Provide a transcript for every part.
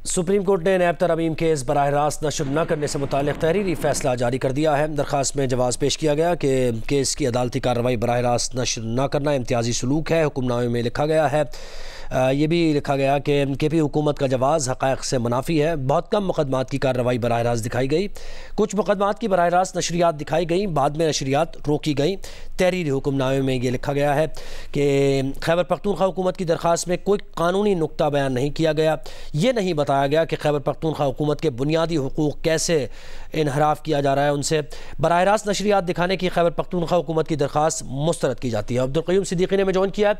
Supreme court ने नैब तरमीम case बराह रास्त नशर न करने से मुताल्लिक़ तहरीरी फैसला जारी कर दिया है। दरख्वास्त में जवाब पेश किया गया कि केस की अदालती कार्रवाई बराह रास्त नशर न करना इम्तियाजी सलूक है। हुक्मनामे में लिखा गया है, ये भी लिखा गया कि KP हुकूमत का जवाज़ हक़ाइक़ से मुनाफी है। बहुत कम मुकदमात की कार्रवाई बराह रास्त दिखाई गई, कुछ मुकदमात की बराह रास्त नशरियात दिखाई गई, बाद में नशरियात रोकी गई। तहरीरी हुक्मनामे में ये लिखा गया है कि खैबर पख्तूनख्वा हुकूमत की दरख्वास्त में कोई कानूनी नुक्ता बयान नहीं किया गया। ये नहीं बताया गया कि खैबर पख्तूनख्वा हुकूमत के बुनियादी हुकूक़ कैसे इनहराफ किया जा रहा है उनसे। बराह रास्त नशरियात दिखाने की खैबर पख्तूनख्वा हुकूमत की दरख्वास्त मुस्तरद की जाती है। अब्दुल क़य्यूम सिद्दीकी ने हमें ज्वाइन किया,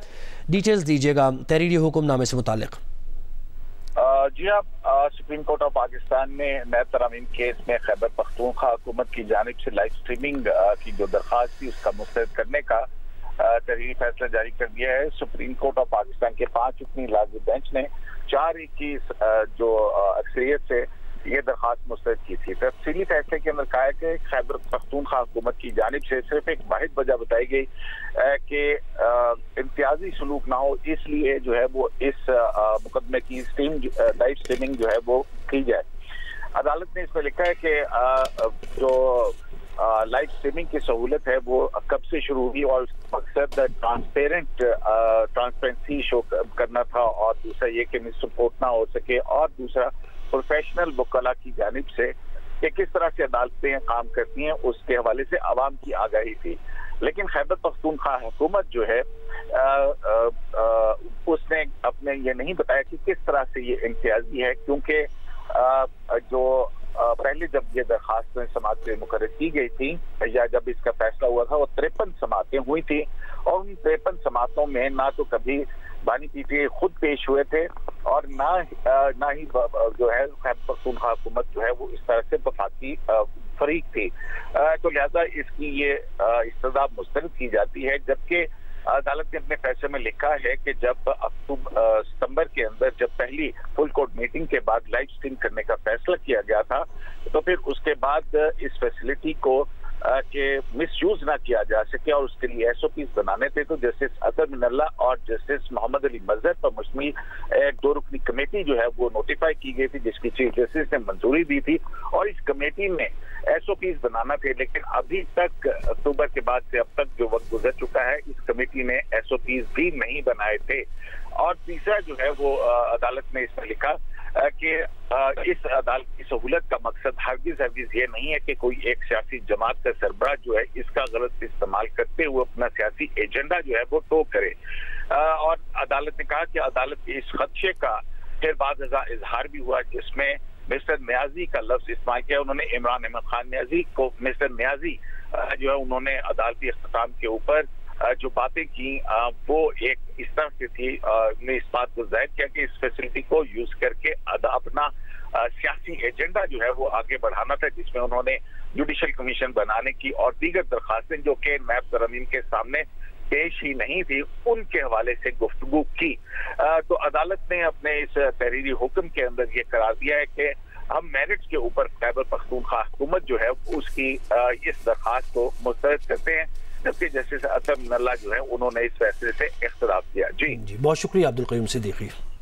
डिटेल्स दीजिएगा तहरीरी हुक्मनामे से मुताल्लिक़। जी हाँ, सुप्रीम कोर्ट ऑफ पाकिस्तान ने नैब तरमीम केस में खैबर पख्तूनख्वा हुकूमत की जानिब से लाइव स्ट्रीमिंग की जो दरख्वास्त थी उसका मुस्तरद करने का तहरीरी फैसला जारी कर दिया है। सुप्रीम कोर्ट ऑफ पाकिस्तान के 5 रुकनी लाज़मी बेंच ने 4-21 जो अक्सरियत से ये दरख्वास्त मुस्तरद की थी। तफसीली फैसले के अंदर कहा है कि खैबर पख्तूनख्वा हुकूमत की जानिब से सिर्फ एक वाहिद वजह बताई गई कि इम्तियाजी सलूक ना हो, इसलिए जो है वो इस मुकदमे की लाइव स्ट्रीमिंग जो है वो की जाए। अदालत ने इसमें लिखा है कि जो लाइव स्ट्रीमिंग की सहूलत है वो कब से शुरू हुई और मकसद ट्रांसपेरेंसी शो करना था, और दूसरा ये कि मिसरिपोर्ट ना हो सके, और दूसरा प्रोफेशनल वकला की जानिब से कि किस तरह से अदालतें काम करती हैं उसके हवाले से आवाम की आगाही थी। लेकिन खैबर पख्तूनख्वा हुकूमत जो है उसने अपने ये नहीं बताया कि किस तरह से ये इम्तियाजी है, क्योंकि जो पहले जब ये दरखास्त समातें मुकर्रर की गई थी या जब इसका फैसला हुआ था वो 53 समातें हुई थी, और उन 53 समातों में ना तो कभी बानी पीटीए खुद पेश हुए थे और ना ही जो है खैबर पख्तूनख्वा हुकूमत जो है वो इस तरह से वफाकी फरीक थी। तो लिहाजा इसकी ये इस्तदा मुस्तरद की जाती है। जबकि अदालत ने अपने फैसले में लिखा है कि जब सितंबर के अंदर जब पहली फुल कोर्ट मीटिंग के बाद लाइव स्ट्रीम करने का फैसला किया गया था, तो फिर उसके बाद इस फैसिलिटी को कि मिसयूज ना किया जा सके और उसके लिए SOPs बनाने थे, तो जस्टिस अतर मिनल्ला और जस्टिस मोहम्मद अली मजहर पर मुश्तमिल एक 2 रुकनी कमेटी जो है वो नोटिफाई की गई थी, जिसकी चीफ जस्टिस ने मंजूरी दी थी, और इस कमेटी में SOPs बनाना थे। लेकिन अभी तक अक्टूबर के बाद से अब तक जो वक्त गुजर चुका है, इस कमेटी ने SOPs भी नहीं बनाए थे। और तीसरा जो है वो अदालत ने इसमें लिखा कि इस अदालत की सहूलत का मकसद हरगिज ये नहीं है कि कोई एक सियासी जमात का सरबराह जो है इसका गलत इस्तेमाल करते हुए अपना सियासी एजेंडा जो है वो टो करे। और अदालत ने कहा कि अदालत के इस खदशे का फिर बाद इजहार भी हुआ, जिसमें मिस्टर न्याजी का लफ्ज इस्तेमाल किया। उन्होंने इमरान अहमद खान न्याजी को मिस्टर न्याजी जो है उन्होंने अदालती इख्तिताम के ऊपर जो बातें की वो एक इस तरह से थी, ने इस बात को जाहिर किया कि इस फैसिलिटी को यूज करके अपना सियासी एजेंडा जो है वो आगे बढ़ाना था, जिसमें उन्होंने जुडिशल कमीशन बनाने की और दीगर दरखास्तें जो कि नैब तरमीम के सामने पेश ही नहीं थी उनके हवाले से गुफ्तगू की। तो अदालत ने अपने इस तहरीरी हुक्म के अंदर ये करार दिया है कि हम मेरिट्स के ऊपर खैबर पख्तूनख्वा हुकूमत जो है उसकी इस दरखास्त को मुस्तरद करते हैं, जबकि जस्टिस अतर मिनल्ला जो है उन्होंने इस फैसले से इख्तिलाफ किया। जी बहुत शुक्रिया अब्दुल क़य्यूम सिद्दीकी।